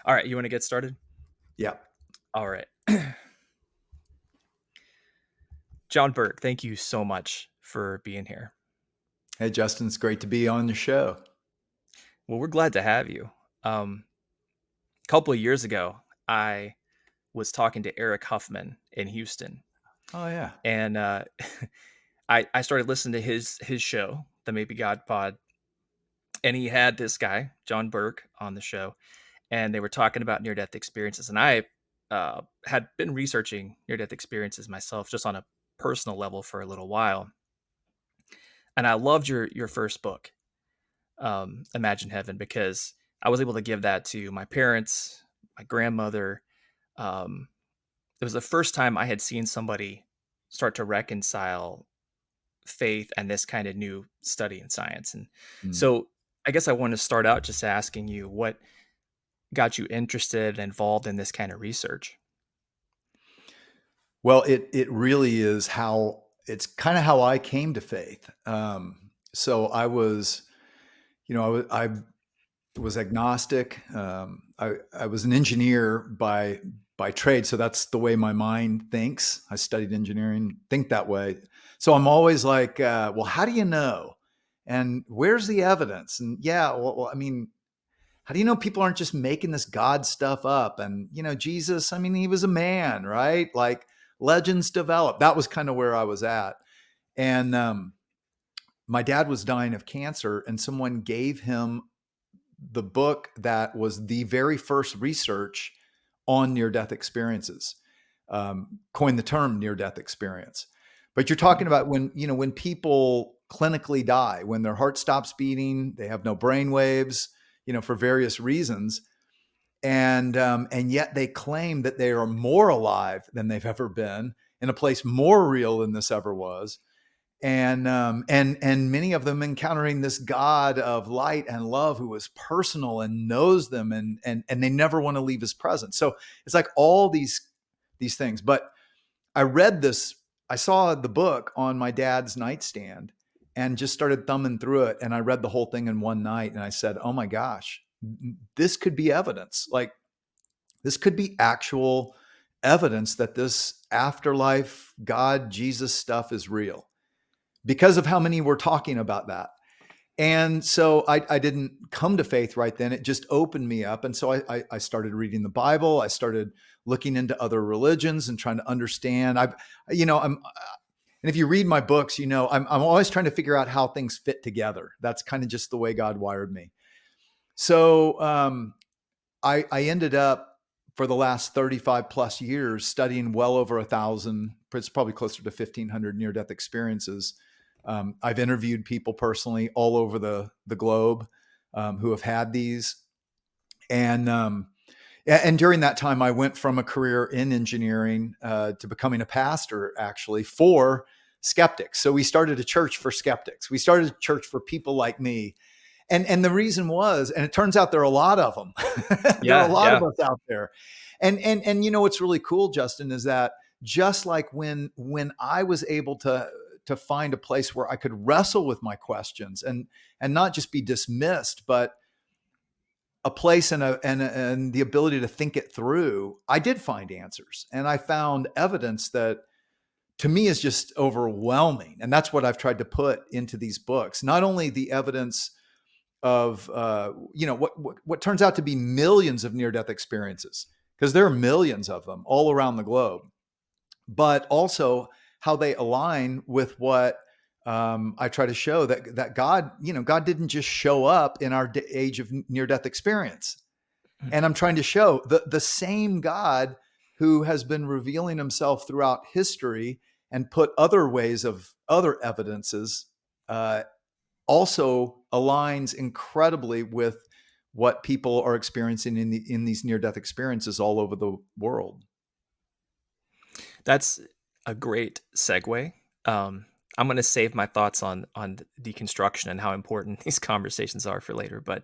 All right, you want to get started? Yeah. All right. John Burke, thank you so much for being here. Hey, Justin, it's great to be on your show. Well, we're glad to have you. A couple of years ago, I was talking to Eric Huffman in Houston, Oh, yeah. and I started listening to his show, the Maybe God Pod, and he had this guy, John Burke, on the show, and they were talking about near death experiences. And I had been researching near death experiences myself, just on a personal level, for a little while. And I loved your first book, Imagine Heaven, because I was able to give that to my parents, my grandmother. Um, it was the first time I had seen somebody start to reconcile faith and this kind of new study in science. And Mm. so I guess I want to start out just asking you what got you interested and involved in this kind of research. Well, it really is it's kind of how I came to faith. So I was agnostic. I was an engineer by trade, so that's the way my mind thinks. I studied engineering, think that way. So I'm always like, well, how do you know? And where's the evidence? And yeah, well, I mean, how do you know people aren't just making this God stuff up? And, Jesus, I mean, he was a man, right? Like legends develop. That was kind of where I was at. And my dad was dying of cancer, and someone gave him the book that was the very first research on near death experiences, coined the term near death experience. But you're talking about when people clinically die, when their heart stops beating, they have no brain waves, for various reasons, and yet they claim that they are more alive than they've ever been, in a place more real than this ever was, and many of them encountering this God of light and love who is personal and knows them, and they never want to leave his presence. So it's like all these things. But I read this, I saw the book on my dad's nightstand and just started thumbing through it. And I read the whole thing in one night, and I said, oh my gosh, this could be evidence. Like, this could be actual evidence that this afterlife, God, Jesus stuff is real, because of how many were talking about that. And so I didn't come to faith right then. It just opened me up. And so I started reading the Bible. I started looking into other religions and trying to understand. And if you read my books, I'm always trying to figure out how things fit together. That's kind of just the way God wired me. So I ended up, for the last 35 plus years, studying well over 1,000, it's probably closer to 1,500 near death experiences. I've interviewed people personally all over the globe, who have had these. And during that time, I went from a career in engineering to becoming a pastor, actually, for skeptics. So we started a church for skeptics. We started a church for people like me. And the reason was, and it turns out there are a lot of them. There are a Yeah, lot of yeah. us out there. And what's really cool, Justin, is that just like when I was able to find a place where I could wrestle with my questions and not just be dismissed, but a place and the ability to think it through, I did find answers, and I found evidence that to me is just overwhelming. And that's what I've tried to put into these books. Not only the evidence of what turns out to be millions of near death experiences, because there are millions of them all around the globe, but also how they align with what I try to show, that God didn't just show up in our age of near death experience. And I'm trying to show the same God who has been revealing himself throughout history and put other ways of other evidences, uh, also aligns incredibly with what people are experiencing in these near death experiences all over the world. That's a great segue. I'm going to save my thoughts on deconstruction and how important these conversations are for later. But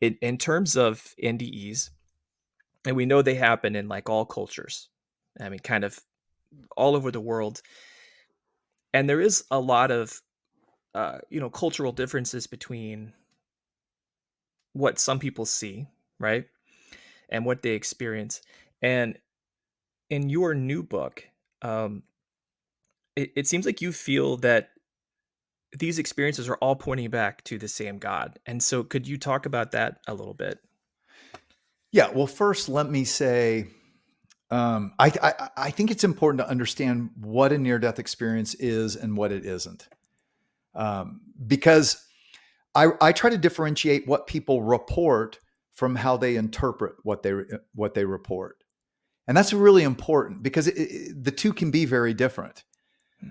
in terms of NDEs, and we know they happen in like all cultures. I mean, kind of all over the world, and there is a lot of cultural differences between what some people see, right? and what they experience. And in your new book, um, it seems like you feel that these experiences are all pointing back to the same God. And so could you talk about that a little bit? Yeah. Well, first, let me say, I think it's important to understand what a near death experience is and what it isn't, because I try to differentiate what people report from how they interpret what they report, and that's really important because the two can be very different.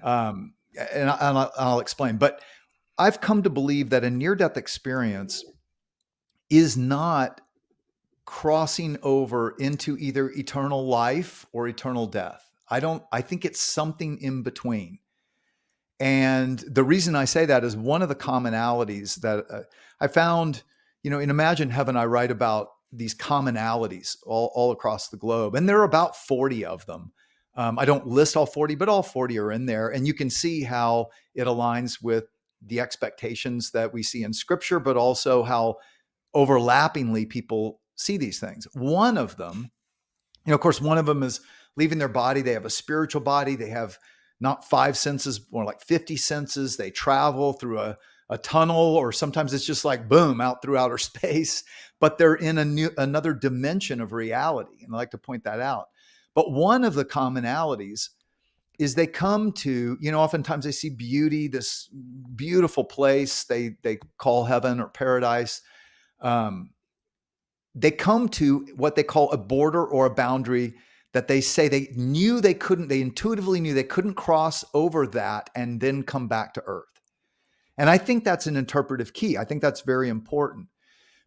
Um, and I'll explain. But I've come to believe that a near death experience is not crossing over into either eternal life or eternal death. I think it's something in between. And the reason I say that is one of the commonalities that I found, in Imagine Heaven, I write about these commonalities all across the globe. And there are about 40 of them. I don't list all 40, but all 40 are in there. And you can see how it aligns with the expectations that we see in scripture, but also how overlappingly people see these things. One of them, of course, one of them is leaving their body. They have a spiritual body. They have not five senses, more like 50 senses. They travel through a tunnel, or sometimes it's just like boom, out through outer space, but they're in another dimension of reality. And I like to point that out. But one of the commonalities is they come to, oftentimes they see beauty, this beautiful place they call heaven or paradise. Um, they come to what they call a border or a boundary that they say they intuitively knew they couldn't cross over that and then come back to earth. And I think that's an interpretive key. I think that's very important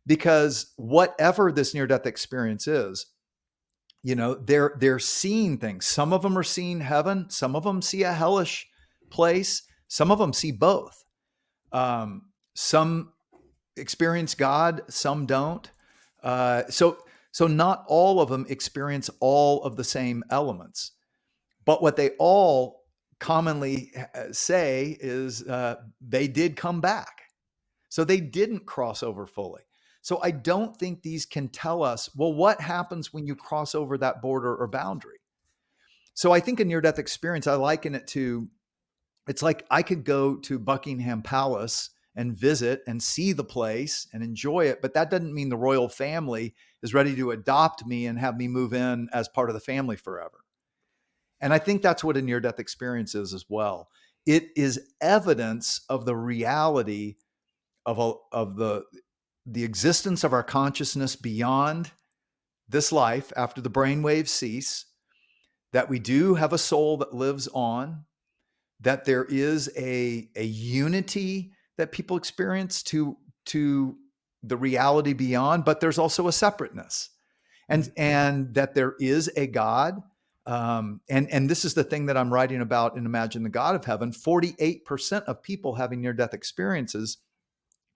because whatever this near death experience is, they're seeing things. Some of them are seeing heaven, some of them see a hellish place, some of them see both. Some experience God, some don't. So not all of them experience all of the same elements, but what they all commonly say is they did come back. So they didn't cross over fully. So I don't think these can tell us, well, what happens when you cross over that border or boundary? So I think a near death experience, I liken it to, it's like I could go to Buckingham Palace and visit and see the place and enjoy it, but that doesn't mean the royal family is ready to adopt me and have me move in as part of the family forever. And I think that's what a near death experience is as well. It is evidence of the reality of the existence of our consciousness beyond this life after the brainwaves cease, that we do have a soul that lives on, that there is a unity that people experience to the reality beyond, but there's also a separateness, and that there is a God. And this is the thing that I'm writing about in Imagine the God of Heaven. 48% of people having near death experiences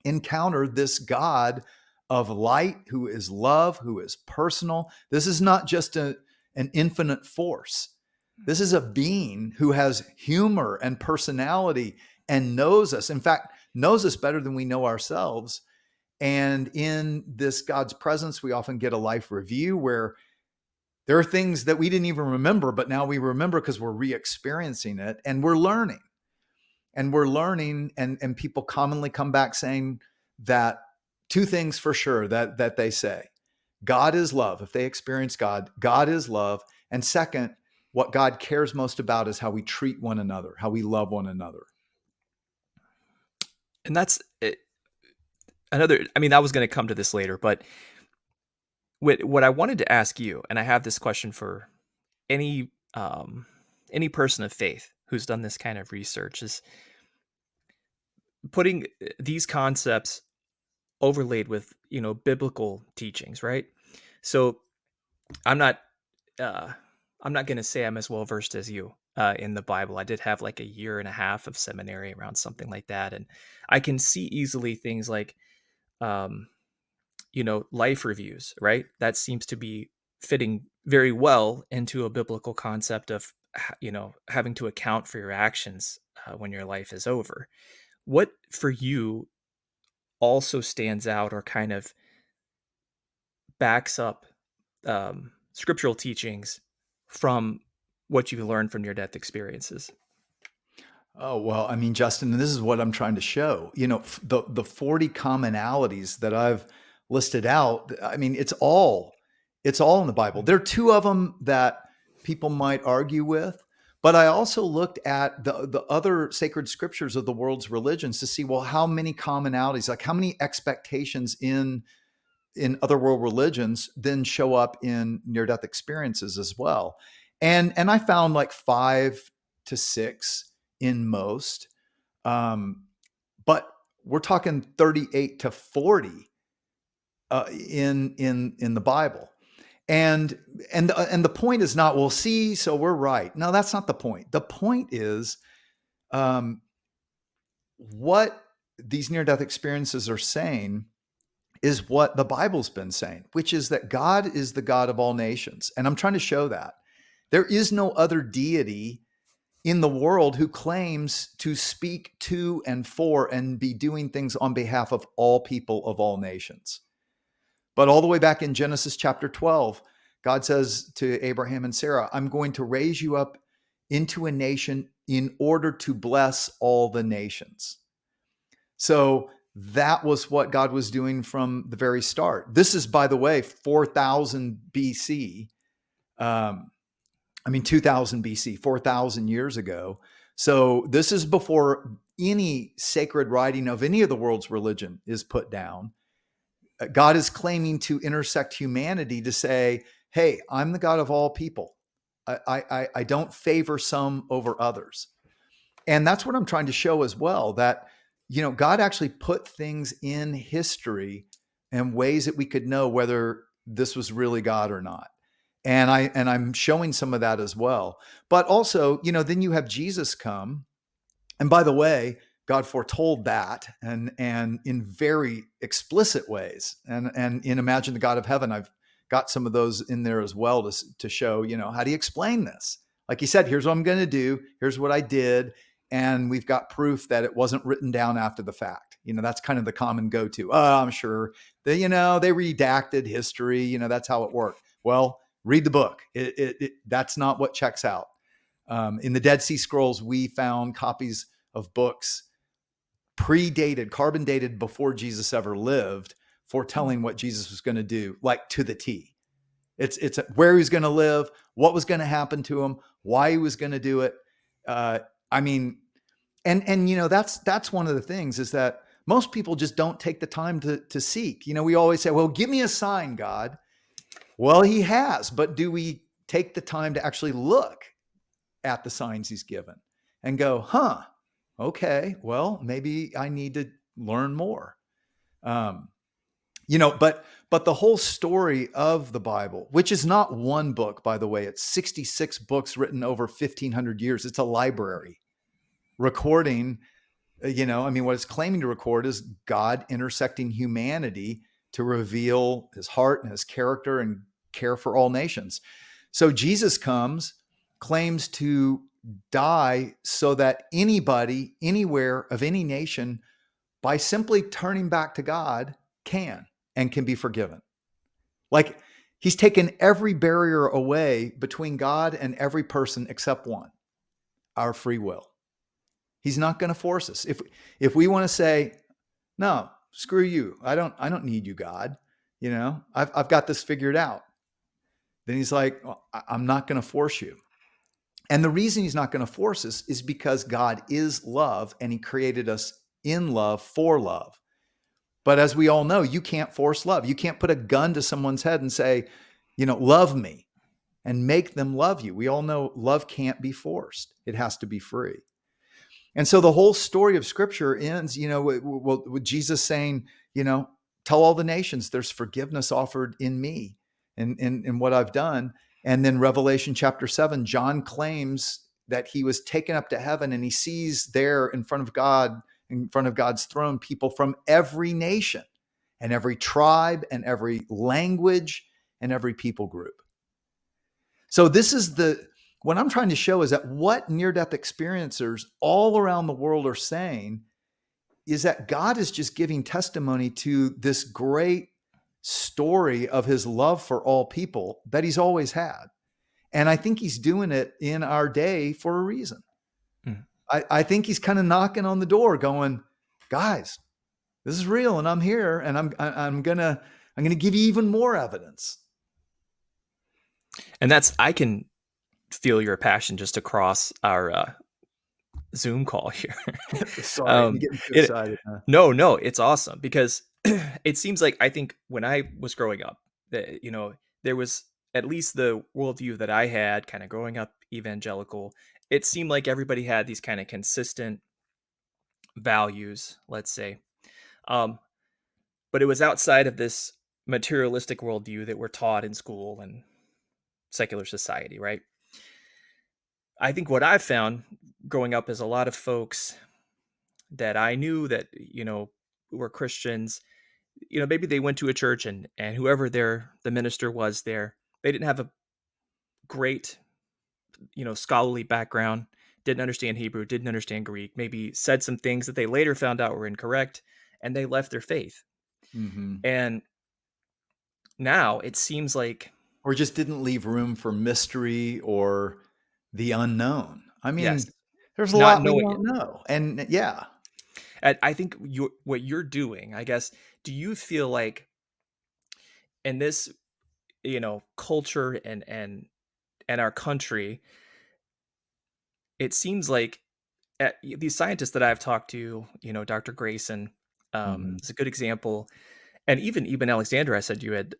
encounter this God of light, who is love, who is personal. This is not just an infinite force. This is a being who has humor and personality and knows us. In fact, knows us better than we know ourselves. And in this God's presence, we often get a life review where there are things that we didn't even remember, but now we remember because we're re-experiencing it and we're learning. And people commonly come back saying that two things for sure that they say. God is love. If they experience God, God is love. And second, what God cares most about is how we treat one another, how we love one another. And that's another, I mean, I was going to come to this later, but what I wanted to ask you, and I have this question for any any person of faith who's done this kind of research, is putting these concepts overlaid with, biblical teachings, right? So I'm not uh I'm not going to say I'm as well versed as you in the Bible. I did have like a year and a half of seminary around something like that, and I can see easily things like um life reviews, right? That seems to be fitting very well into a biblical concept of having to account for your actions when your life is over. What for you also stands out or kind of backs up scriptural teachings from what you learned from near death experiences? Oh, well, I mean, Justin, and this is what I'm trying to show. The 40 commonalities that I've listed out, I mean, it's all in the Bible. There are two of them that people might argue with, but I also looked at the other sacred scriptures of the world's religions to see, well, how many commonalities, like how many expectations in other world religions then show up in near death experiences as well. And I found like 5 to 6 in most. Um, but we're talking 38 to 40 in the Bible. And the point is not, well, see, so we're right. No, that's not the point. The point is, um, what these near death experiences are saying is what the Bible's been saying, which is that God is the God of all nations. And I'm trying to show that there is no other deity in the world who claims to speak to and for and be doing things on behalf of all people of all nations. But all the way back in Genesis chapter 12, God says to Abraham and Sarah, I'm going to raise you up into a nation in order to bless all the nations. So that was what God was doing from the very start. This is, by the way, 4000 BC. I mean, 2000 BC, 4,000 years ago. So this is before any sacred writing of any of the world's religion is put down. God is claiming to intersect humanity to say, hey, I'm the God of all people. I don't favor some over others. And that's what I'm trying to show as well, that, God actually put things in history and ways that we could know whether this was really God or not. And I'm showing some of that as well. But also, then you have Jesus come. And by the way, God foretold that and in very explicit ways. And in Imagine the God of Heaven, I've got some of those in there as well to show, how do you explain this? Like he said, here's what I'm going to do. Here's what I did. And we've got proof that it wasn't written down after the fact. That's kind of the common go-to. Oh, I'm sure they redacted history. That's how it worked. Well, read the book. That's not what checks out. In the Dead Sea Scrolls, we found copies of books predated, carbon dated before Jesus ever lived, foretelling what Jesus was going to do, like to the T. It's where he was going to live, what was going to happen to him, why he was going to do it. I mean, and that's one of the things is that most people just don't take the time to seek. We always say, well, give me a sign, God. Well, he has, but do we take the time to actually look at the signs he's given and go, okay, well, maybe I need to learn more. Um, but the whole story of the Bible, which is not one book, by the way, it's 66 books written over 1,500 years. It's a library recording, what it's claiming to record is God intersecting humanity to reveal his heart and his character and care for all nations. So Jesus comes, claims to die so that anybody, anywhere of any nation, by simply turning back to God, can be forgiven. Like he's taken every barrier away between God and every person except one, our free will. He's not going to force us. If we want to say, no, screw you, I don't need you, God. I've got this figured out. Then he's like, well, I'm not going to force you. And the reason he's not going to force us is because God is love and he created us in love for love. But as we all know, you can't force love. You can't put a gun to someone's head and say, love me and make them love you. We all know love can't be forced. It has to be free. And so the whole story of scripture ends, with Jesus saying, tell all the nations there's forgiveness offered in me and in what I've done. And then Revelation chapter 7, John claims that he was taken up to heaven and he sees there in front of God, in front of God's throne, people from every nation and every tribe and every language and every people group. So this is what I'm trying to show is that what near-death experiencers all around the world are saying is that God is just giving testimony to this great story of his love for all people that he's always had. And I think he's doing it in our day for a reason. Mm. I think he's kind of knocking on the door going, guys, this is real and I'm here and I'm gonna give you even more evidence. And that's I can feel your passion just across our Zoom call here. Sorry, I'm um, getting too it excited. Huh? no, no, it's awesome because it seems like I think when I was growing up, that there was at least the worldview that I had, kind of growing up evangelical. It seemed like everybody had these kind of consistent values, let's say, um, but it was outside of this materialistic worldview that we're taught in school and secular society, right? I think what I've found growing up is a lot of folks that I knew that were Christians. Maybe they went to a church and whoever the minister was there, they didn't have a great scholarly background, didn't understand Hebrew, didn't understand Greek, maybe said some things that they later found out were incorrect, and they left their faith. Mm-hmm. And now it seems like, Or just didn't leave room for mystery or the unknown. I yes, mean, there's a not lot we knowing it. don't know. And yeah, And I think what you're doing, I guess, do you feel like in this culture and our country, it seems like these scientists that I've talked to, Dr. Grayson mm-hmm. is a good example, and even Alexander. I said you had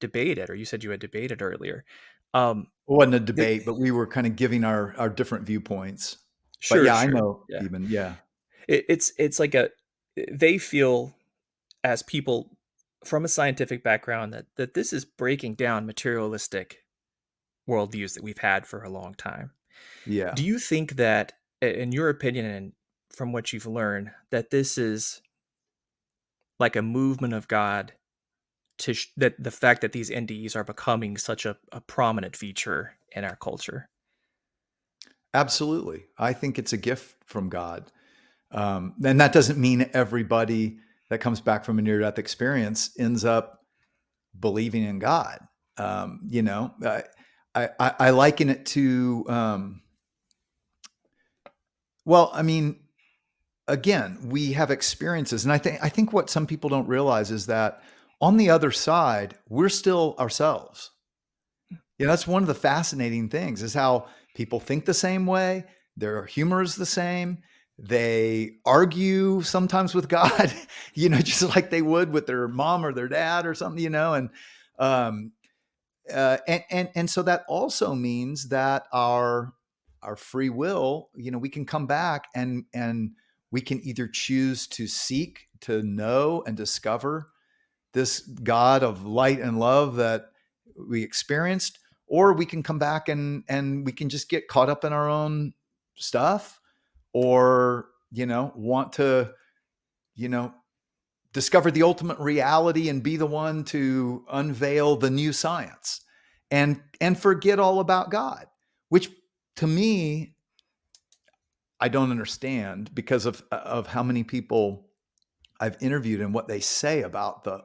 debated, or you said you had debated earlier. Um, It wasn't a they, debate, but we were kind of giving our different viewpoints. But sure, yeah, I sure, know yeah. even, yeah. It's like they feel as people from a scientific background that this is breaking down materialistic worldviews that we've had for a long time. Yeah. Do you think that, in your opinion, and from what you've learned, that this is like a movement of God that the fact that these NDEs are becoming such a prominent feature in our culture? Absolutely. I think it's a gift from God. And that doesn't mean everybody that comes back from a near death experience ends up believing in God. You know, I liken it to, well, I mean, again, we have experiences. And I think what some people don't realize is that on the other side, we're still ourselves. Yeah, that's one of the fascinating things is how people think the same way. Their humor is the same. They argue sometimes with God, just like they would with their mom or their dad or something, um, and so that also means that our free will, we can come back and we can either choose to seek to know and discover this God of light and love that we experienced, or we can come back and we can just get caught up in our own stuff, or want to you know discover the ultimate reality and be the one to unveil the new science and forget all about God, which to me I don't understand because of how many people I've interviewed and what they say about the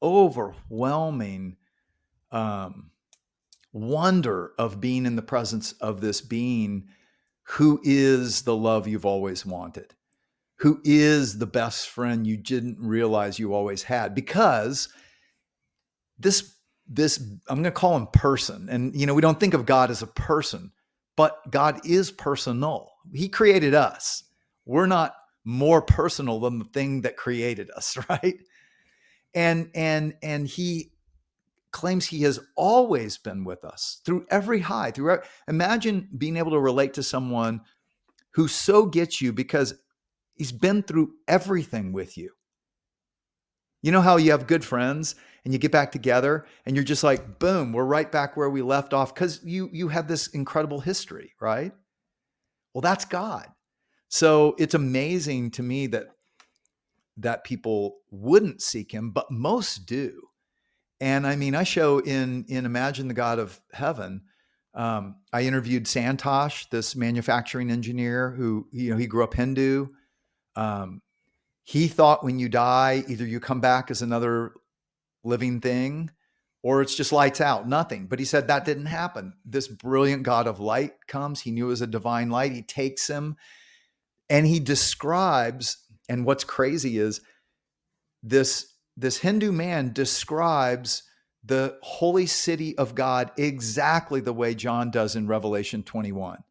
overwhelming um, wonder of being in the presence of this being who is the love you've always wanted, who is the best friend you didn't realize you always had. Because this I'm going to call him person, and we don't think of God as a person, but God is personal. He created us. We're not more personal than the thing that created us, right? And he claims he has always been with us through every high, imagine being able to relate to someone who so gets you because he's been through everything with you. You know how you have good friends and you get back together and you're just like, boom, we're right back where we left off because you have this incredible history, right? Well, that's God. So it's amazing to me that people wouldn't seek him, but most do. And I mean, I show in Imagine the God of Heaven. I interviewed Santosh, this manufacturing engineer who he grew up Hindu. Um, He thought when you die, either you come back as another living thing or it's just lights out, nothing. But he said that didn't happen. This brilliant God of light comes. He knew it was a divine light. He takes him and he describes, and what's crazy is this Hindu man describes the holy city of God exactly the way John does in Revelation 21.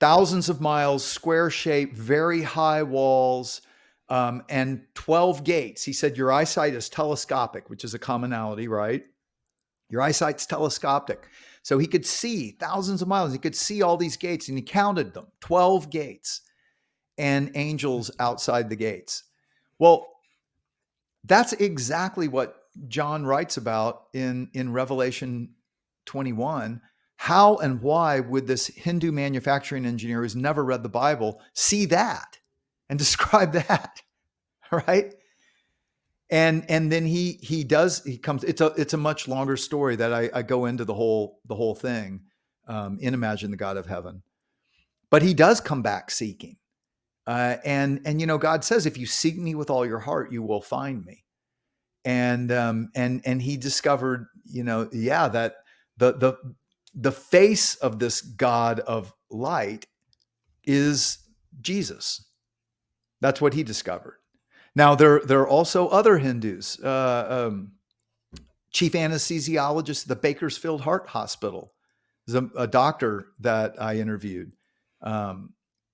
Thousands of miles, square shape, very high walls, and 12 gates. He said, your eyesight is telescopic, which is a commonality, right? Your eyesight's telescopic. So he could see thousands of miles. He could see all these gates, and he counted them, 12 gates, and angels outside the gates. Well, that's exactly what John writes about in Revelation 21. How and why would this Hindu manufacturing engineer who's never read the Bible see that and describe that? Right? And then he comes. It's a much longer story that I go into the whole thing in Imagine the God of Heaven. But he does come back seeking. And God says, if you seek me with all your heart, you will find me. And he discovered, that the face of this God of light is Jesus. That's what he discovered. Now there are also other Hindus. Chief anesthesiologist at the Bakersfield Heart Hospital is a doctor that I interviewed.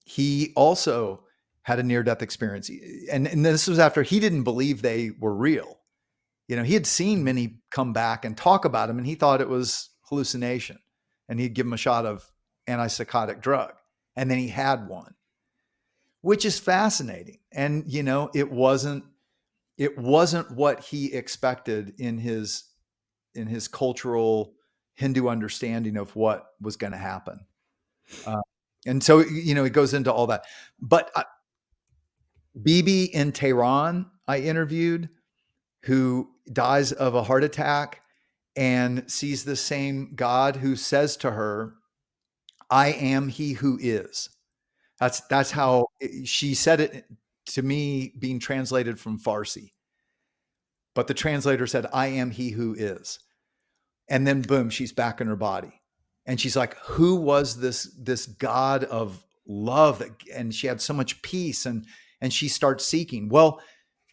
He also had a near-death experience, and this was after he didn't believe they were real. He had seen many come back and talk about him, and he thought it was hallucination. And he'd give him a shot of antipsychotic drug, and then he had one, which is fascinating. And it wasn't what he expected in his cultural Hindu understanding of what was going to happen. Uh, and so it goes into all that. But Bibi in Tehran, I interviewed, who dies of a heart attack and sees the same God who says to her, I am he who is. That's how she said it to me, being translated from Farsi. But the translator said, I am he who is. And then boom, she's back in her body. And she's like, who was this God of love that, and she had so much peace, and she starts seeking. Well,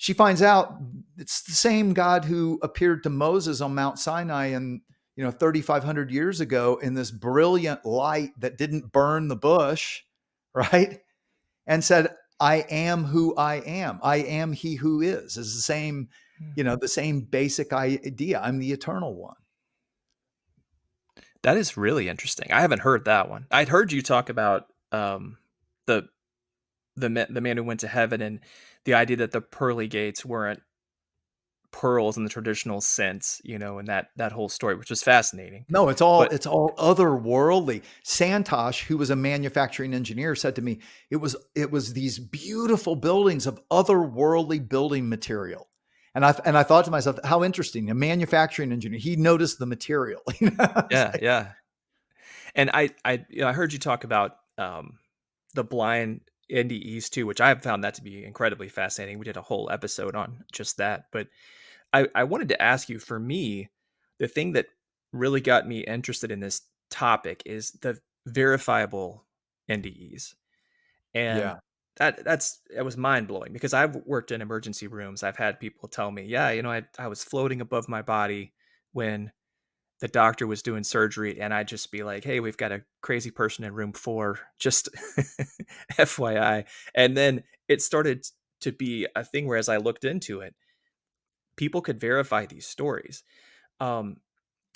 she finds out it's the same God who appeared to Moses on Mount Sinai and 3,500 years ago in this brilliant light that didn't burn the bush, right? And said, I am who I am. I am he who is. It's the same basic idea. I'm the eternal one. That is really interesting. I haven't heard that one. I'd heard you talk about the the man who went to heaven, and the idea that the pearly gates weren't pearls in the traditional sense, and that whole story, which was fascinating. No, it's all But it's all otherworldly. Santosh, who was a manufacturing engineer, said to me, it was these beautiful buildings of otherworldly building material. And I thought to myself, how interesting. A manufacturing engineer, he noticed the material. It's yeah, like, yeah. And I heard you talk about the blind NDEs too, which I've found that to be incredibly fascinating. We did a whole episode on just that. But I wanted to ask you, for me, the thing that really got me interested in this topic is the verifiable NDEs. And yeah. that was mind blowing, because I've worked in emergency rooms. I've had people tell me, yeah, I was floating above my body when the doctor was doing surgery, and I'd just be like, hey, we've got a crazy person in room 4, just FYI. And then it started to be a thing where, as I looked into it, people could verify these stories. Um,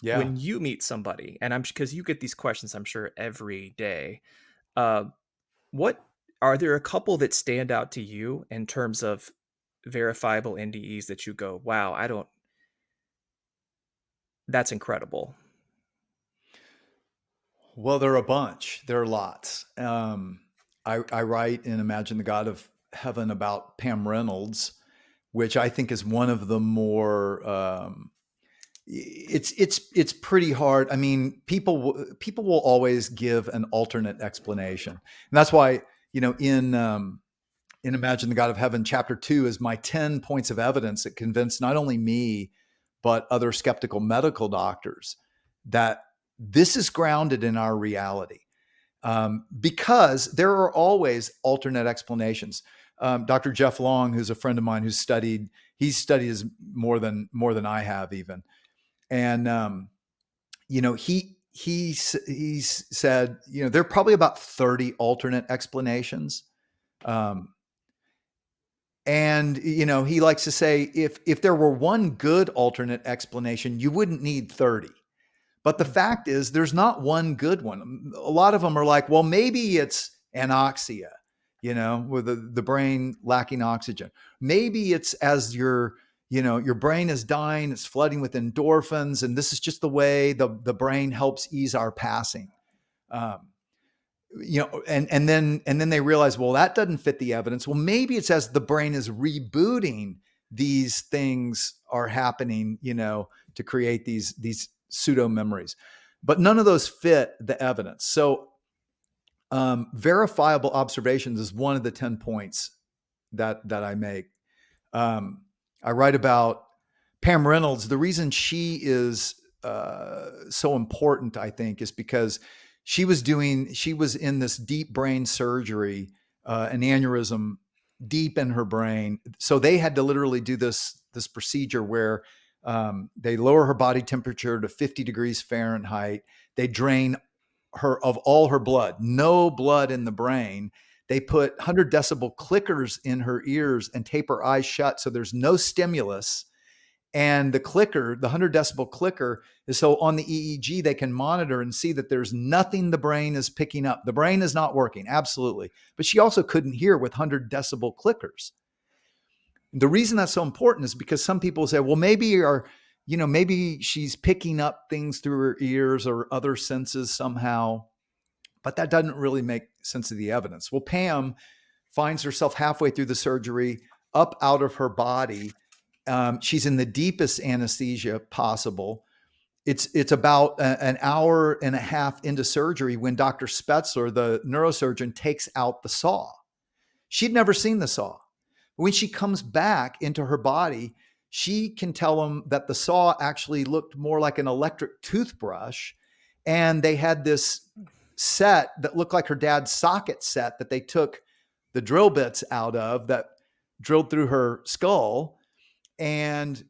Yeah. when you meet somebody, and I'm because you get these questions, I'm sure, every day. Uh, what are there a couple that stand out to you in terms of verifiable NDEs that you go, wow, I don't, that's incredible. Well, there are a bunch. There are lots. I write in Imagine the God of Heaven about Pam Reynolds, which I think is one of the more it's pretty hard. I mean, people will always give an alternate explanation, and that's why in in Imagine the God of Heaven, chapter 2 is my 10 points of evidence that convince not only me, but other skeptical medical doctors that this is grounded in our reality. Because there are always alternate explanations. Dr. Jeff Long, who's a friend of mine, he's studied more than I have even, and he's said there are probably about 30 alternate explanations. Um, and he likes to say if there were one good alternate explanation, you wouldn't need 30. But the Mm. fact is, there's not one good one. A lot of them are like, well, maybe it's anoxia, with the brain lacking oxygen. Maybe it's as your brain is dying, it's flooding with endorphins, and this is just the way the brain helps ease our passing. Um, and then they realize, well, that doesn't fit the evidence. Well, maybe it's as the brain is rebooting, these things are happening, to create these pseudo memories. But none of those fit the evidence. So verifiable observations is one of the 10 points that I make. I write about Pam Reynolds. The reason she is so important, I think, is because she was in this deep brain surgery, an aneurysm deep in her brain. So they had to literally do this procedure where they lower her body temperature to 50 degrees Fahrenheit. They drain her of all her blood, no blood in the brain. They put 100 decibel clickers in her ears and tape her eyes shut so there's no stimulus. And the 100 decibel clicker is so on the EEG, they can monitor and see that there's nothing the brain is picking up. The brain is not working, absolutely. But she also couldn't hear with 100 decibel clickers. The reason that's so important is because some people say, well, maybe she's picking up things through her ears or other senses somehow, but that doesn't really make sense of the evidence. Well, Pam finds herself halfway through the surgery, up out of her body. She's in the deepest anesthesia possible. It's about an hour and a half into surgery when Dr. Spetzler, the neurosurgeon, takes out the saw. She'd never seen the saw. When she comes back into her body, she can tell him that the saw actually looked more like an electric toothbrush. And they had this set that looked like her dad's socket set that they took the drill bits out of that drilled through her skull. And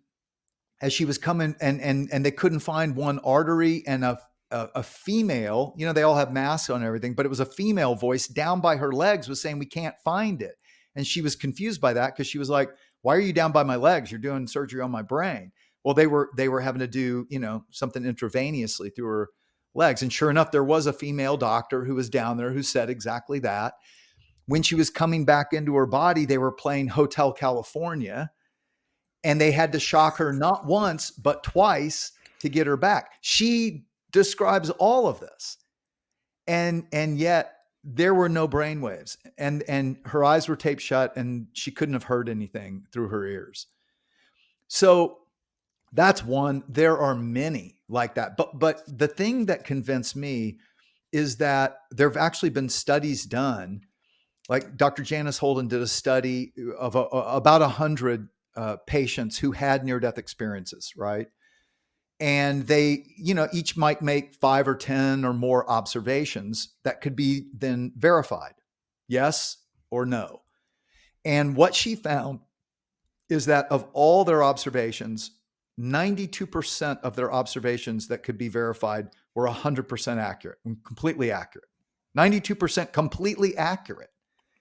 as she was coming, and they couldn't find one artery, and a female, they all have masks on and everything, but it was a female voice down by her legs was saying, we can't find it. And she was confused by that because she was like, why are you down by my legs? You're doing surgery on my brain. Well, they were having to do, something intravenously through her legs. And sure enough, there was a female doctor who was down there who said exactly that. When she was coming back into her body, they were playing Hotel California, and they had to shock her not once, but twice to get her back. She describes all of this. And yet there were no brain waves, and her eyes were taped shut, and she couldn't have heard anything through her ears. So that's one. There are many like that. But the thing that convinced me is that there have actually been studies done. Like Dr. Janice Holden did a study of about 100 patients who had near-death experiences, right? And they, each might make 5 or 10 or more observations that could be then verified, yes or no. And what she found is that of all their observations, 92% of their observations that could be verified were 100% accurate, completely accurate. 92% completely accurate.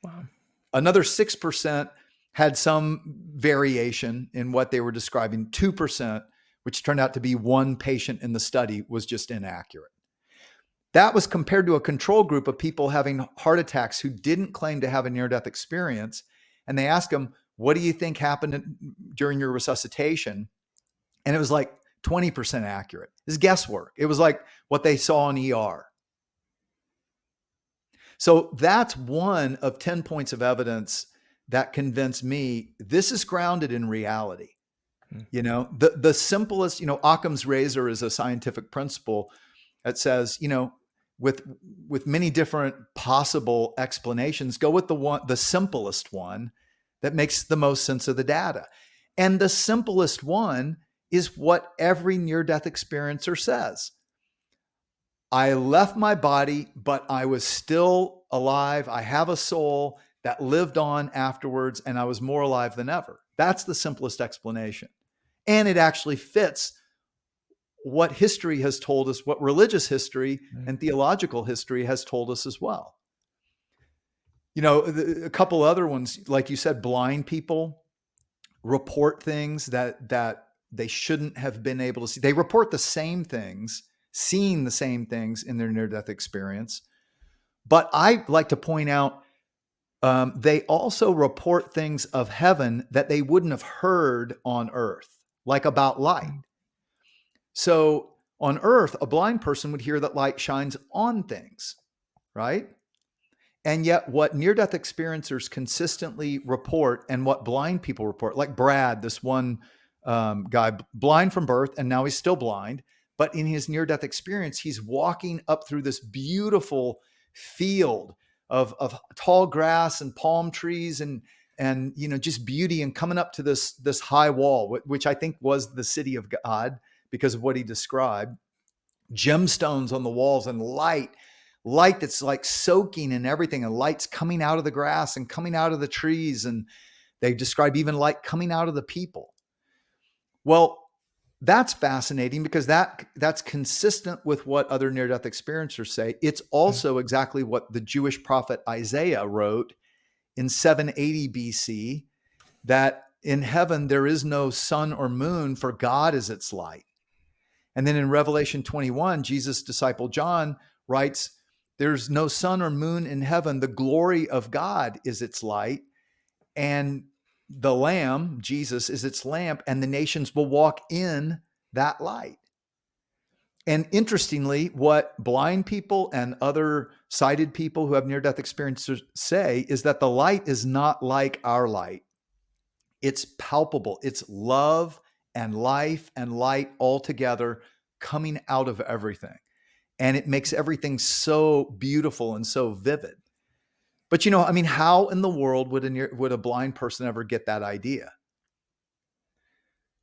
Wow. Another 6% had some variation in what they were describing. 2%, which turned out to be one patient in the study, was just inaccurate. That was compared to a control group of people having heart attacks who didn't claim to have a near-death experience. And they asked them, what do you think happened during your resuscitation? And it was like 20% accurate. It's guesswork. It was like what they saw in ER. So that's one of 10 points of evidence that convinced me this is grounded in reality. The simplest, Occam's razor is a scientific principle that says, with with many different possible explanations, go with the simplest one that makes the most sense of the data. And the simplest one is what every near-death experiencer says. I left my body, but I was still alive. I have a soul that lived on afterwards, and I was more alive than ever. That's the simplest explanation. And it actually fits what history has told us, what religious history Mm. and theological history has told us as well. A couple other ones, like you said, blind people report things that they shouldn't have been able to see. They report the same things, seeing the same things in their near-death experience. But I like to point out they also report things of heaven that they wouldn't have heard on earth, like about light. So on earth, a blind person would hear that light shines on things, right? And yet, what near death experiencers consistently report and what blind people report, like Brad, this one guy, blind from birth, and now he's still blind. But in his near death experience, he's walking up through this beautiful field of tall grass and palm trees and just beauty, and coming up to this high wall, which I think was the city of God because of what he described. Gemstones on the walls and light that's like soaking in everything, and light's coming out of the grass and coming out of the trees, and they describe even light coming out of the people. Well, that's fascinating because that's consistent with what other near-death experiencers say. It's Mm. also exactly what the Jewish prophet Isaiah wrote in 780 BC, that in heaven there is no sun or moon, for God is its light. And then in Revelation 21, Jesus' disciple John writes, there's no sun or moon in heaven. The glory of God is its light. And the Lamb, Jesus, is its lamp, and the nations will walk in that light. And interestingly, what blind people and other sighted people who have near death experiences say is that the light is not like our light. It's palpable, it's love and life and light all together coming out of everything. And it makes everything so beautiful and so vivid. But I mean, how in the world would a blind person ever get that idea?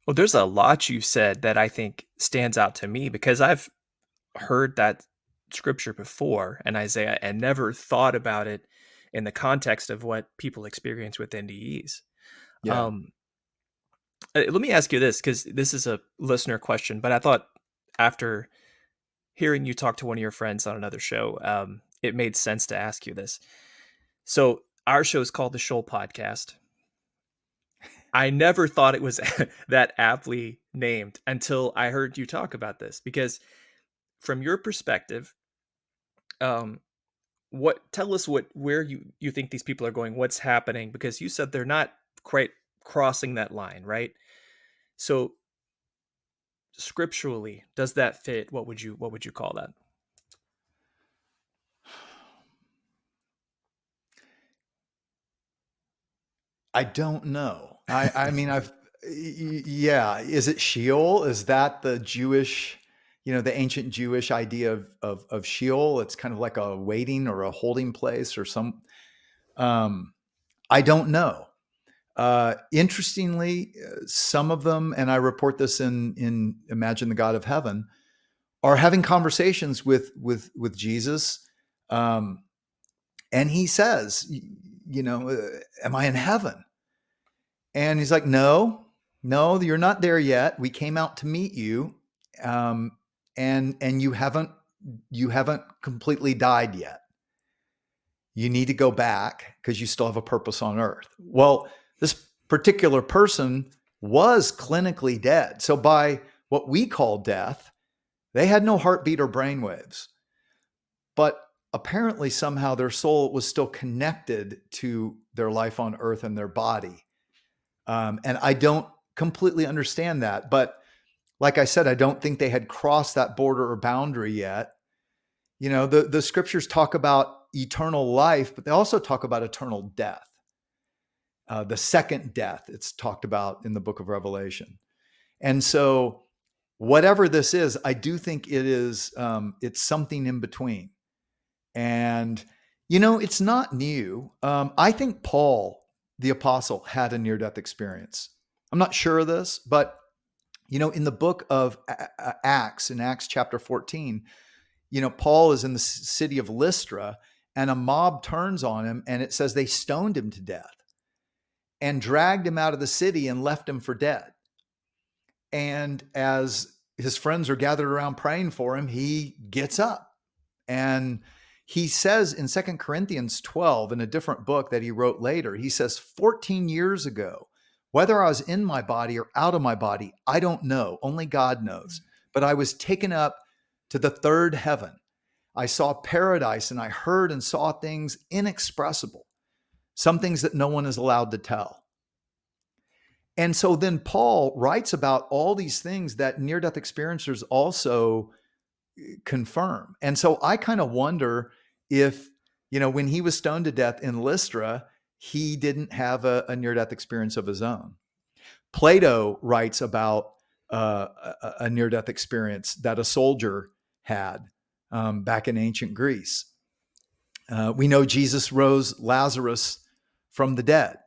Well, there's a lot you said that I think stands out to me because I've heard that scripture before in Isaiah and never thought about it in the context of what people experience with NDEs. Yeah. Um, Let me ask you this because this is a listener question, but I thought after hearing you talk to one of your friends on another show, it made sense to ask you this. So our show is called the Sheol Podcast. I never thought it was that aptly named until I heard you talk about this because from your perspective, um, what tell us where you think these people are going, what's happening? Because you said they're not quite crossing that line, right? So scripturally, does that fit? What would you call that? I don't know. I mean, yeah. Is it Sheol? Is that the Jewish, the ancient Jewish idea of Sheol? It's kind of like a waiting or a holding place or some. Um, I don't know. Interestingly, some of them, and I report this in Imagine the God of Heaven, are having conversations with Jesus, um, and he says, "Am I in heaven?" And he's like, "No, no, you're not there yet. We came out to meet you, um, and you haven't completely died yet. You need to go back because you still have a purpose on earth." Well, this particular person was clinically dead. So by what we call death, they had no heartbeat or brainwaves. But apparently somehow their soul was still connected to their life on earth and their body. And I don't completely understand that. But like I said, I don't think they had crossed that border or boundary yet. The scriptures talk about eternal life, but they also talk about eternal death. The second death, it's talked about in the book of Revelation. And so, whatever this is, I do think it's something in between. And, it's not new. I think Paul, the apostle, had a near death experience. I'm not sure of this, but, in the book of Acts, in Acts chapter 14, Paul is in the city of Lystra, and a mob turns on him, and it says they stoned him to death and dragged him out of the city and left him for dead. And as his friends are gathered around praying for him, he gets up and he says in 2 Corinthians 12, in a different book that he wrote later, he says, 14 years ago, whether I was in my body or out of my body, I don't know. Only God knows. But I was taken up to the third heaven. I saw paradise and I heard and saw things inexpressible, some things that no one is allowed to tell. And so then Paul writes about all these things that near death experiencers also confirm. And so I kind of wonder if, when he was stoned to death in Lystra, he didn't have a near death experience of his own. Plato writes about a near death experience that a soldier had back in ancient Greece. We know Jesus rose Lazarus from the dead.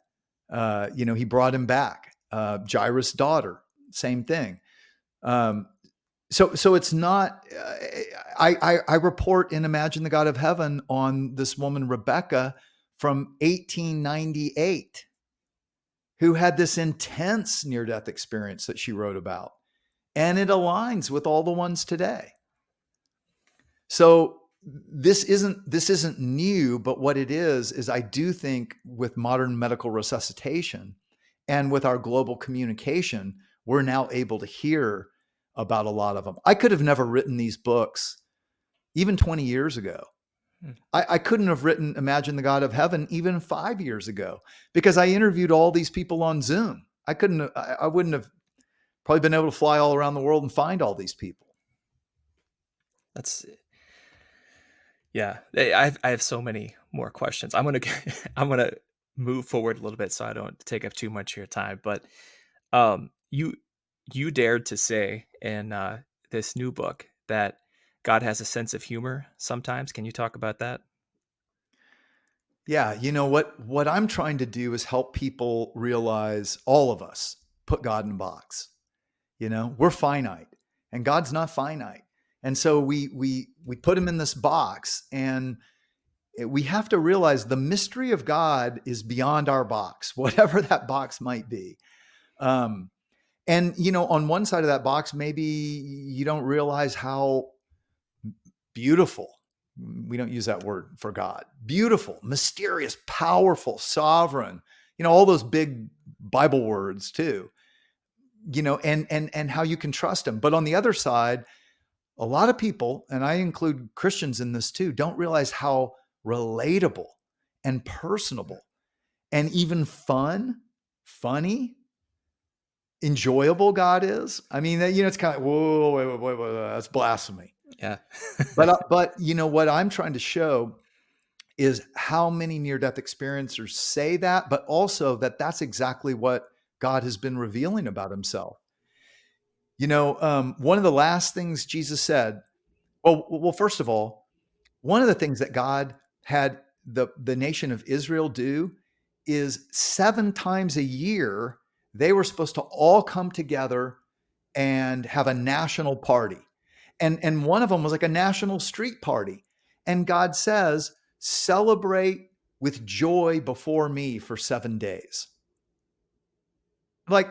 He brought him back. Jairus' daughter, same thing. So it's not. I report in Imagine the God of Heaven on this woman Rebecca from 1898 who had this intense near-death experience that she wrote about, and it aligns with all the ones today. So this isn't new, but what it is I do think with modern medical resuscitation and with our global communication, we're now able to hear about a lot of them. I could have never written these books even 20 years ago. Hmm. I couldn't have written Imagine the God of Heaven even 5 years ago because I interviewed all these people on Zoom. I wouldn't have probably been able to fly all around the world and find all these people. That's Yeah. I have so many more questions. I'm gonna I'm gonna move forward a little bit so I don't take up too much of your time. But you dared to say in this new book that God has a sense of humor sometimes. Can you talk about that? Yeah, what I'm trying to do is help people realize, all of us put God in a box. We're finite and God's not finite. And so we put him in this box, and we have to realize the mystery of God is beyond our box, whatever that box might be. Um, and on one side of that box, maybe you don't realize how beautiful, we don't use that word for God, beautiful, mysterious, powerful, sovereign, all those big Bible words too, and how you can trust him. But on the other side, a lot of people, and I include Christians in this too, don't realize how relatable and personable and even funny, enjoyable God is. I mean, it's kind of, whoa, wait, that's blasphemy. Yeah. But what I'm trying to show is how many near-death experiencers say that, but also that that's exactly what God has been revealing about himself. One of the last things Jesus said, well, first of all, one of the things that God had the nation of Israel do is 7 times a year, they were supposed to all come together and have a national party. And one of them was like a national street party. And God says, celebrate with joy before me for 7 days. Like,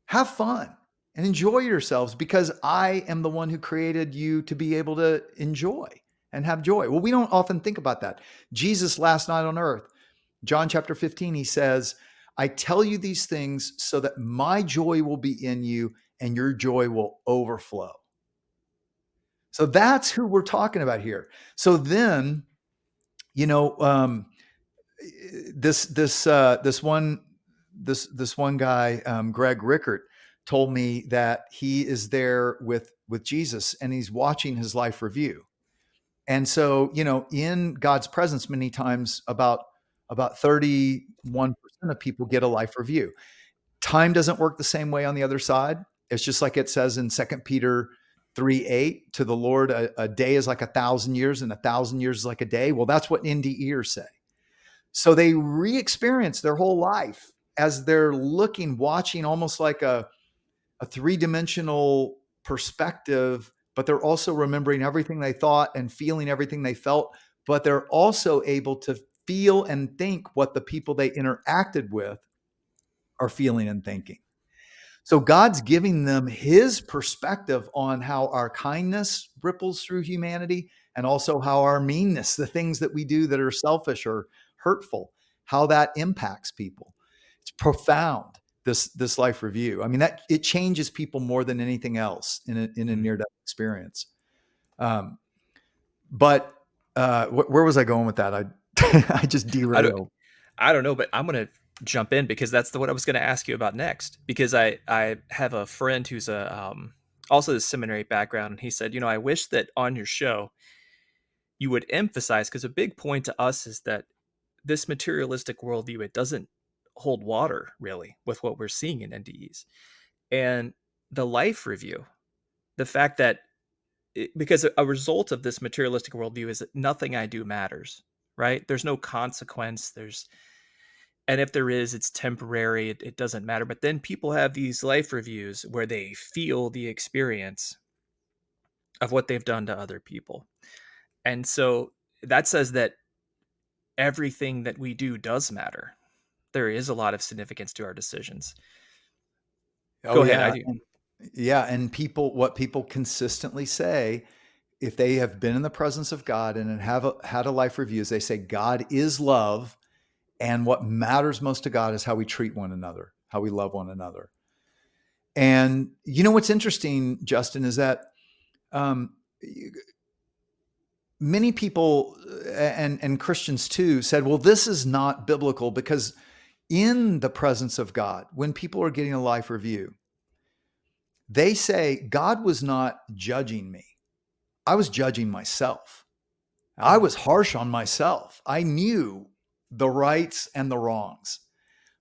have fun and enjoy yourselves because I am the one who created you to be able to enjoy and have joy. Well, we don't often think about that. Jesus last night on earth, John chapter 15, he says, I tell you these things so that my joy will be in you and your joy will overflow. So that's who we're talking about here. So then, you know, this one guy, Greg Rickert, told me that he is there with Jesus and he's watching his life review. And so, in God's presence, many times about 31% of people get a life review. Time doesn't work the same way on the other side. It's just like it says in 2 Peter 3:8, to the Lord, a day is like 1,000 years, and 1,000 years is like a day. Well, that's what NDEers say. So they re-experience their whole life as they're looking, watching almost like a three-dimensional perspective, but they're also remembering everything they thought and feeling everything they felt, but they're also able to feel and think what the people they interacted with are feeling and thinking. So God's giving them his perspective on how our kindness ripples through humanity, and also how our meanness, the things that we do that are selfish or hurtful, how that impacts people. It's profound, this life review. I mean, that it changes people more than anything else in a Mm. near death experience. Um, but where was I going with that? I I just I don't derailed. I don't know, but I'm gonna jump in because that's what I was gonna ask you about next. Because I have a friend who's a also a seminary background, and he said, I wish that on your show you would emphasize, because a big point to us is that this materialistic worldview, it doesn't hold water really with what we're seeing in NDEs. And the life review, the fact that because a result of this materialistic worldview is that nothing I do matters, right? There's no consequence. And if there is, it's temporary. It doesn't matter. But then people have these life reviews where they feel the experience of what they've done to other people. And so that says that everything that we do does matter. There is a lot of significance to our decisions. Oh Go ahead. I yeah. do. Yeah, and what people consistently say, if they have been in the presence of God and had a life review, is they say God is love, and what matters most to God is how we treat one another, how we love one another. And you know what's interesting, Justin, is that um, many people and Christians too said, well, this is not biblical, because in the presence of God, when people are getting a life review, they say God was not judging me. I was judging myself. I Mm, was harsh on myself. I knew the rights and the wrongs,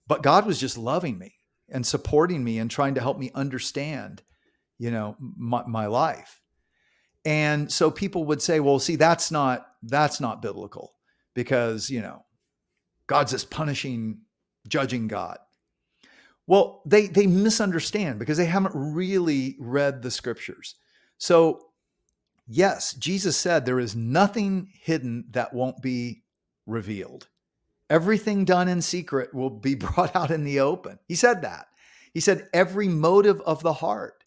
but God was just loving me and supporting me and trying to help me understand, my life. And so people would say, well, see, that's not biblical, because, God's this punishing, judging God. Well, they misunderstand because they haven't really read the scriptures. So yes, Jesus said there is nothing hidden that won't be revealed. Everything done in secret will be brought out in the open. He said that. He said every motive of the heart.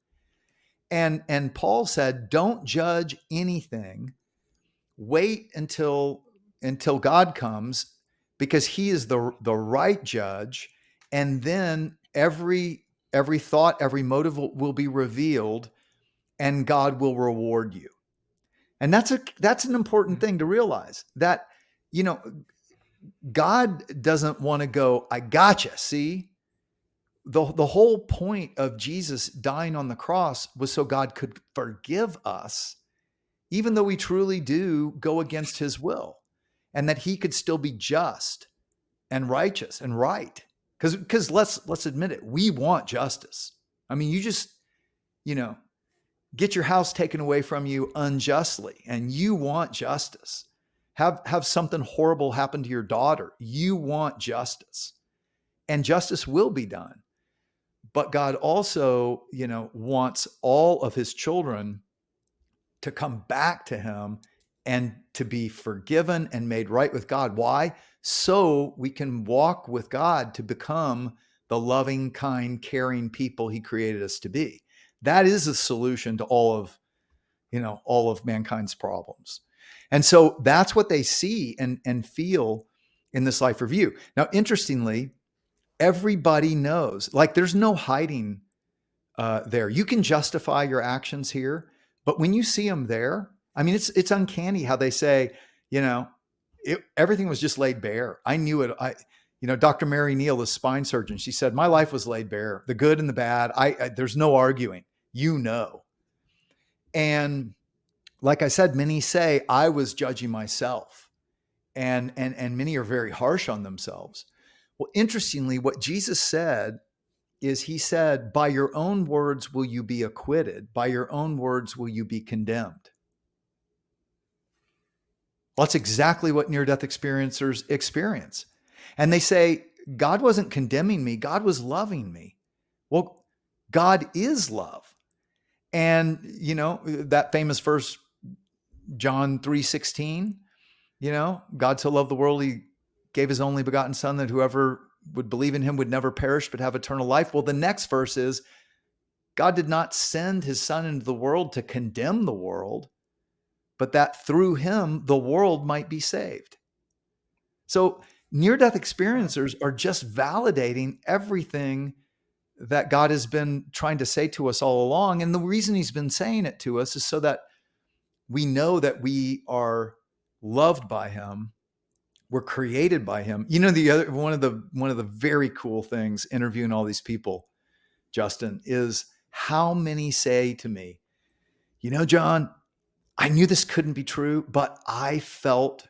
And Paul said, don't judge anything. Wait until God comes, because he is the right judge, and then every thought, every motive will be revealed, and God will reward you. And that's an important mm, thing to realize, that you know God doesn't want to go, I gotcha. See, the whole point of Jesus dying on the cross was so God could forgive us, even though we truly do go against his will, and that he could still be just and righteous and right. Because let's admit it, we want justice. I mean, you just, you know, get your house taken away from you unjustly, and you want justice. Have something horrible happen to your daughter, you want justice, and justice will be done. But God also, wants all of his children to come back to him and to be forgiven and made right with God. Why? So we can walk with God to become the loving, kind, caring people he created us to be. That is a solution to all of mankind's problems. And so that's what they see and feel in this life review. Now, interestingly, everybody knows, like, there's no hiding there. You can justify your actions here, but when you see them there, I mean, it's uncanny how they say, you know, everything was just laid bare. I knew it. Dr. Mary Neal, the spine surgeon, she said, my life was laid bare, the good and the bad. There's no arguing, and like I said, many say I was judging myself, and many are very harsh on themselves. Well, interestingly, what Jesus said is he said, by your own words will you be acquitted, by your own words will you be condemned. Well, that's exactly what near death experiencers experience. And they say, God wasn't condemning me, God was loving me. Well, God is love. And, that famous verse, John 3:16, God so loved the world, he gave his only begotten son that whoever would believe in him would never perish but have eternal life. Well, the next verse is, God did not send his son into the world to condemn the world, but that through him the world might be saved. So near death Wow. experiencers are just validating everything that God has been trying to say to us all along. And the reason he's been saying it to us is so that we know that we are loved by him. We're created by him. The other one of the very cool things interviewing all these people, Justin, is how many say to me, John, I knew this couldn't be true, but I felt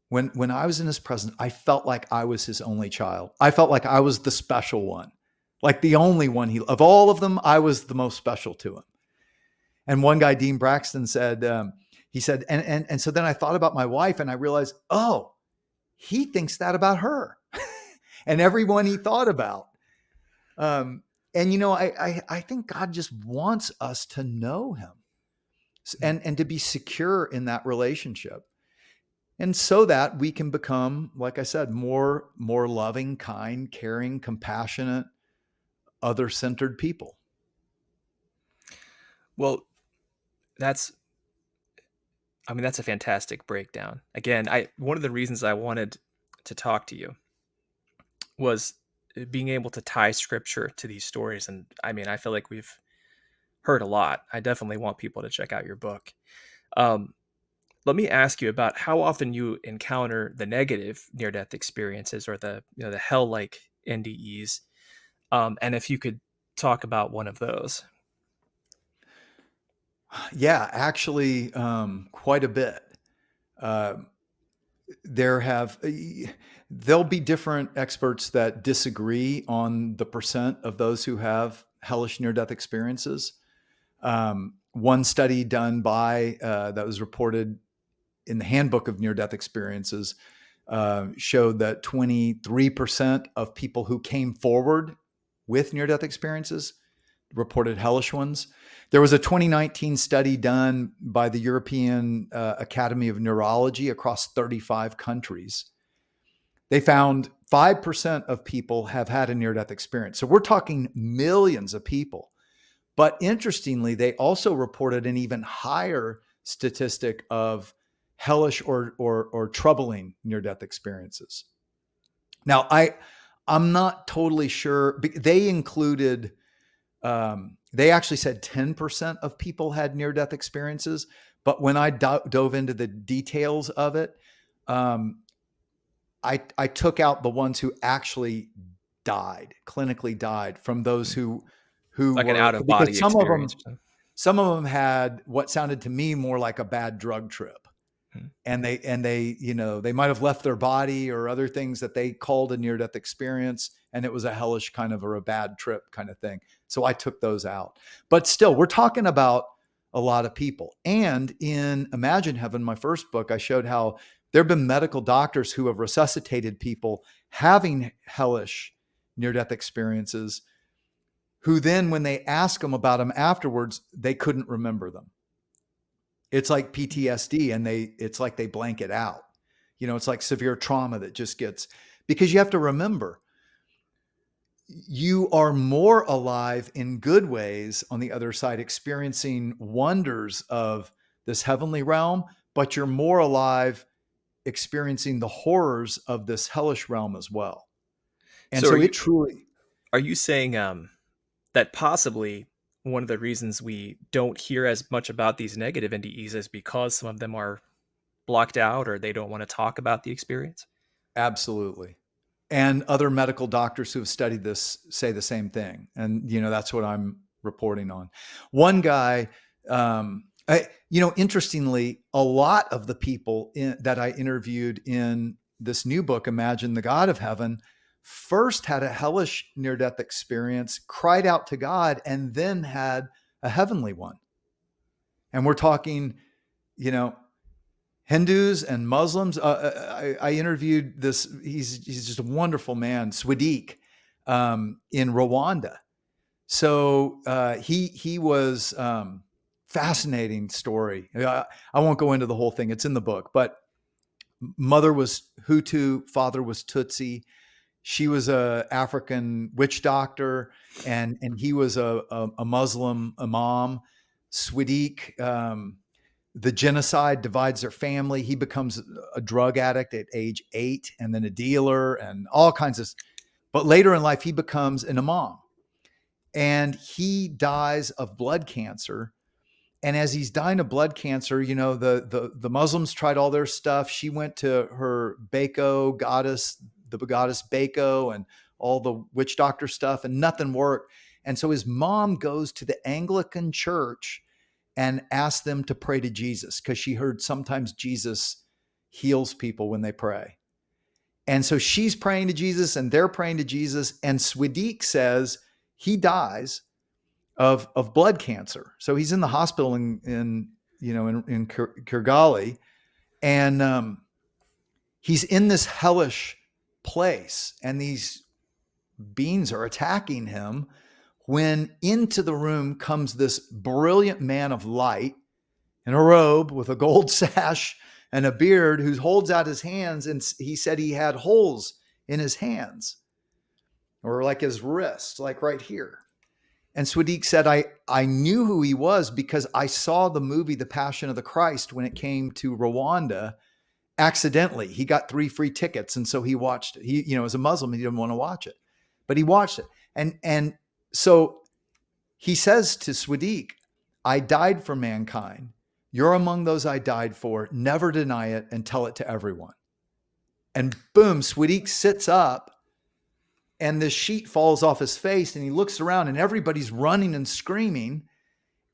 when I was in his presence, I felt like I was his only child. I felt like I was the special one, like the only one of all of them, I was the most special to him. And one guy, Dean Braxton, said, he said, and so then I thought about my wife and I realized, oh, he thinks that about her and everyone he thought about. Um, and I think God just wants us to know him Mm. and to be secure in that relationship. And so that we can become, like I said, more loving, kind, caring, compassionate, other-centered people. Well, that's I mean, that's a fantastic breakdown. Again, I one of the reasons I wanted to talk to you was being able to tie scripture to these stories. And I mean, I feel like we've heard a lot. I definitely want people to check out your book. Um, Let me ask you about how often you encounter the negative near-death experiences or the hell-like NDEs, and if you could talk about one of those. Yeah, actually, quite a bit. Uh, there have there'll be different experts that disagree on the percent of those who have hellish near-death experiences. One study done by that was reported in the Handbook of Near-Death Experiences showed that 23% of people who came forward with near-death experiences reported hellish ones. There was a 2019 study done by the European Academy of Neurology across 35 countries. They found 5% of people have had a near-death experience. So we're talking millions of people. But interestingly, they also reported an even higher statistic of hellish or troubling near-death experiences. Now, I'm not totally sure. They included, they actually said 10% of people had near-death experiences. But when I dove into the details of it, um, I took out the ones who actually died, clinically died from those who Like an were, because out-of-body experience or something? some of them had what sounded to me more like a bad drug trip. Hmm. And they they might have left their body or other things that they called a near death experience, and it was a hellish kind of or a bad trip kind of thing. So I took those out. But still, we're talking about a lot of people. And in Imagine Heaven, my first book, I showed how there have been medical doctors who have resuscitated people having hellish near death experiences, who then, when they ask them about them afterwards, they couldn't remember them. It's like PTSD, and it's like they blank it out. It's like severe trauma that just gets, because you have to remember, you are more alive in good ways on the other side, experiencing wonders of this heavenly realm, but you're more alive experiencing the horrors of this hellish realm as well. And So are so you it truly, are you saying that possibly one of the reasons we don't hear as much about these negative NDEs is because some of them are blocked out or they don't want to talk about the experience? absolutely. And other medical doctors who have studied this say the same thing. And, that's what I'm reporting on. One guy, interestingly, a lot of the people that I interviewed in this new book, Imagine the God of Heaven, first had a hellish near death experience, cried out to God, and then had a heavenly one. And we're talking, you know, Hindus and Muslims. I interviewed this. He's just a wonderful man, Swadik, in Rwanda. So he was fascinating story. I won't go into the whole thing. It's in the book, but mother was Hutu, father was Tutsi. She was a African witch doctor, and he was a Muslim imam. Swadik, the genocide divides their family. He becomes a drug addict at age 8, and then a dealer, and all kinds of. But later in life, he becomes an imam, and he dies of blood cancer. And as he's dying of blood cancer, you know, the Muslims tried all their stuff. She went to her Bako goddess, the goddess Bako, and all the witch doctor stuff, and nothing worked. And so his mom goes to the Anglican church and asks them to pray to Jesus, because she heard sometimes Jesus heals people when they pray. And so she's praying to Jesus and they're praying to Jesus. And Swadik says he dies of blood cancer. So he's in the hospital in Kigali, and he's in this hellish place, and these beings are attacking him. When into the room comes this brilliant man of light in a robe with a gold sash and a beard, who holds out his hands, and he said he had holes in his hands, or like his wrist, like right here. And Swadik said, I knew who he was because I saw the movie The Passion of the Christ when it came to Rwanda accidentally. He got 3 free tickets, and so he watched it. He, as a Muslim, he didn't want to watch it, but he watched it. And so he says to Swadik, I died for mankind. You're among those I died for. Never deny it and tell it to everyone. And boom, Swadik sits up, and the sheet falls off his face, and he looks around, and everybody's running and screaming,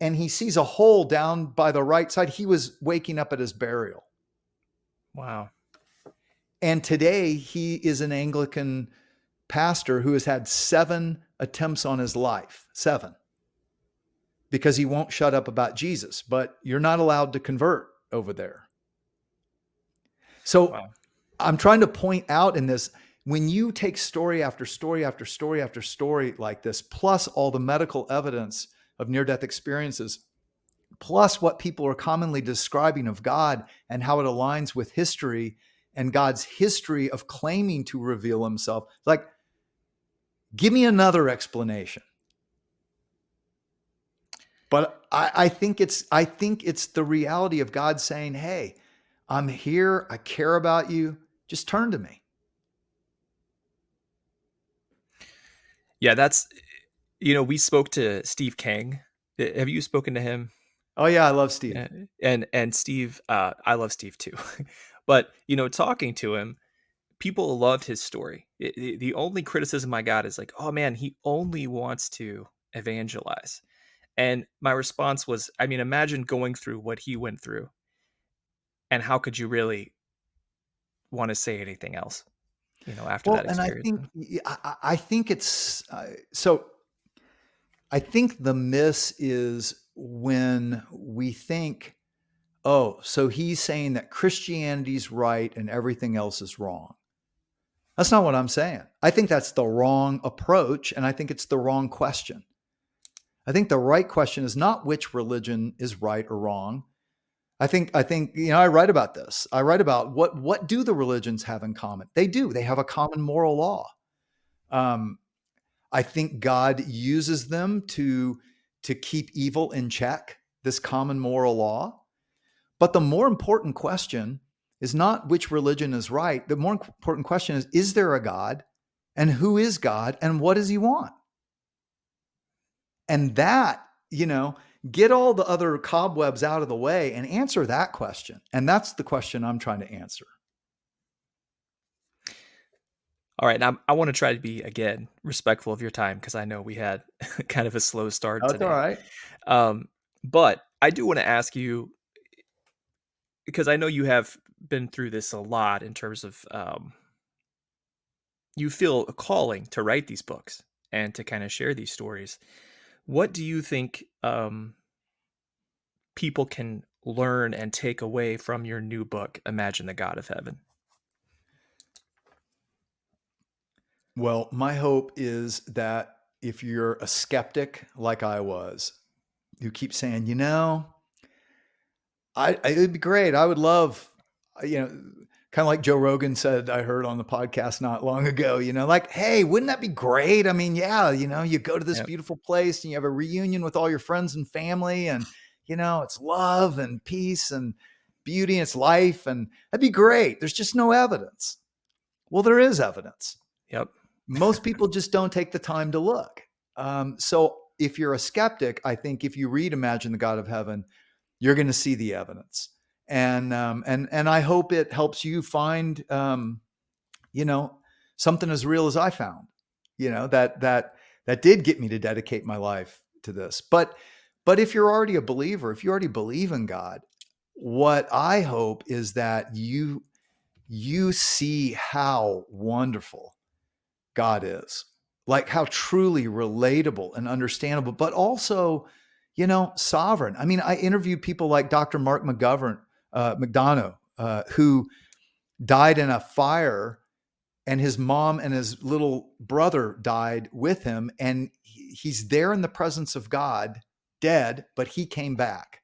and he sees a hole down by the right side. He was waking up at his burial. Wow. And today he is an Anglican pastor who has had 7 attempts on his life, 7, because he won't shut up about Jesus. But you're not allowed to convert over there. So Wow. I'm trying to point out in this, when you take story after story after story after story like this, plus all the medical evidence of near-death experiences, plus what people are commonly describing of God and how it aligns with history and God's history of claiming to reveal himself, like, give me another explanation. But I think it's the reality of God saying, hey, I'm here. I care about you. Just turn to me. Yeah, we spoke to Steve Kang. Have you spoken to him? Oh yeah, I love Steve. Yeah, and Steve, I love Steve too. But, talking to him, people loved his story. The only criticism I got is like, "Oh, man, he only wants to evangelize." And my response was, I mean, imagine going through what he went through, and how could you really wanna say anything else, after Well, that and I experience? think I think it's so. I think the miss is when we think, oh, so he's saying that Christianity's right and everything else is wrong. That's not what I'm saying. I think that's the wrong approach, and I think it's the wrong question. I think the right question is not which religion is right or wrong. I think I write about this. I write about what do the religions have in common? They do. They have a common moral law. Um, I think God uses them to keep evil in check, this common moral law. But the more important question is not which religion is right. The more important question is there a God? And who is God? And what does he want? And that, get all the other cobwebs out of the way and answer that question. And that's the question I'm trying to answer. Alright, now I wanna try to be, again, respectful of your time because I know we had kind of a slow start Oh, it's all today. right. Um, but I do wanna ask you, because I know you have been through this a lot in terms of, you feel a calling to write these books and to kind of share these stories. What do you think people can learn and take away from your new book, Imagine the God of Heaven? Well, my hope is that if you're a skeptic like I was, who keeps saying, it'd be great. I would love, you know, kind of like Joe Rogan said, I heard on the podcast not long ago, like, hey, wouldn't that be great? I mean, yeah, you go to this Yep. beautiful place and you have a reunion with all your friends and family, and, it's love and peace and beauty and it's life. And that'd be great. There's just no evidence. Well, there is evidence. Yep. Most people just don't take the time to look. So if you're a skeptic, I think if you read Imagine the God of Heaven, you're going to see the evidence. And I hope it helps you find, you know, something as real as I found, that did get me to dedicate my life to this. But if you're already a believer, if you already believe in God, what I hope is that you see how wonderful God is, like how truly relatable and understandable, but also, sovereign. I mean, I interviewed people like Dr. Mark McDonough, who died in a fire, and his mom and his little brother died with him. And he's there in the presence of God, dead, but he came back.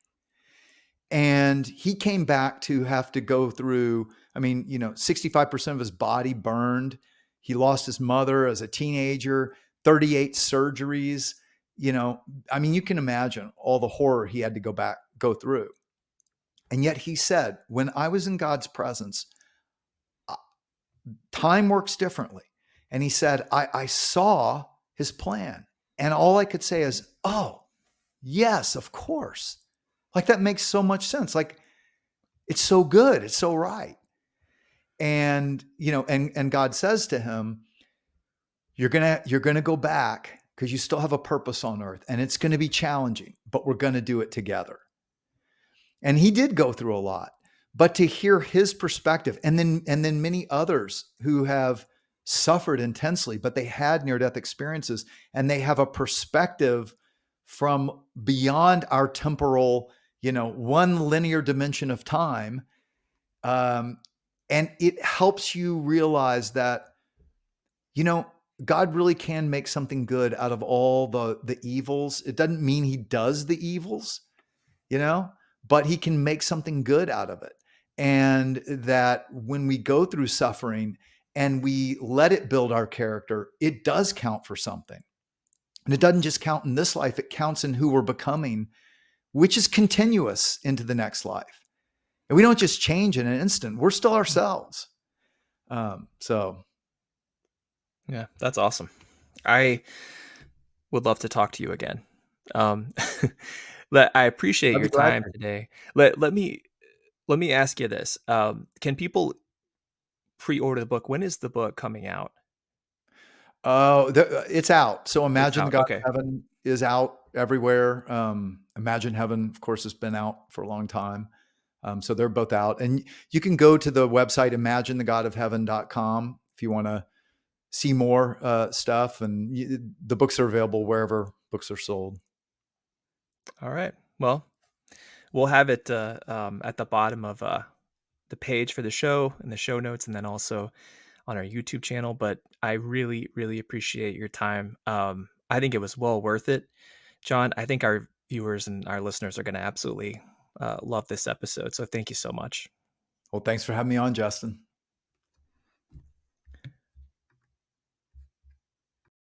And he came back to have to go through, 65% of his body burned. He lost his mother as a teenager, 38 surgeries. You can imagine all the horror he had to go through. And yet he said, when I was in God's presence, uh, time works differently. And he said, I saw his plan. And all I could say is, oh, yes, of course. Like that makes so much sense. Like, it's so good. It's so right. And, and God says to him, you're going to go back because you still have a purpose on earth, and it's going to be challenging, but we're going to do it together. And he did go through a lot, but to hear his perspective, and then many others who have suffered intensely, but they had near death experiences, and they have a perspective from beyond our temporal, one linear dimension of time. And it helps you realize that, you know, God really can make something good out of all the evils. It doesn't mean he does the evils, you know, but he can make something good out of it. And that when we go through suffering and we let it build our character, it does count for something. And it doesn't just count in this life, it counts in who we're becoming, which is continuous into the next life. And we don't just change in an instant. We're still ourselves. So Yeah, that's awesome. I would love to talk to you again. Um, I appreciate I'd your be glad time to. today. Let me ask you this. Can people pre-order the book? When is the book coming out? Oh, it's out. So It's Imagine the out. God Okay. of Heaven is out everywhere. Imagine Heaven, of course, has been out for a long time. So they're both out. And you can go to the website, imaginethegodofheaven.com, if you want to see more stuff. And the books are available wherever books are sold. All right. Well, we'll have it at the bottom of the page for the show and the show notes, and then also on our YouTube channel. But I really, really appreciate your time. I think it was well worth it, John. I think our viewers and our listeners are going to absolutely love this episode. So thank you so much. Well, thanks for having me on, Justin.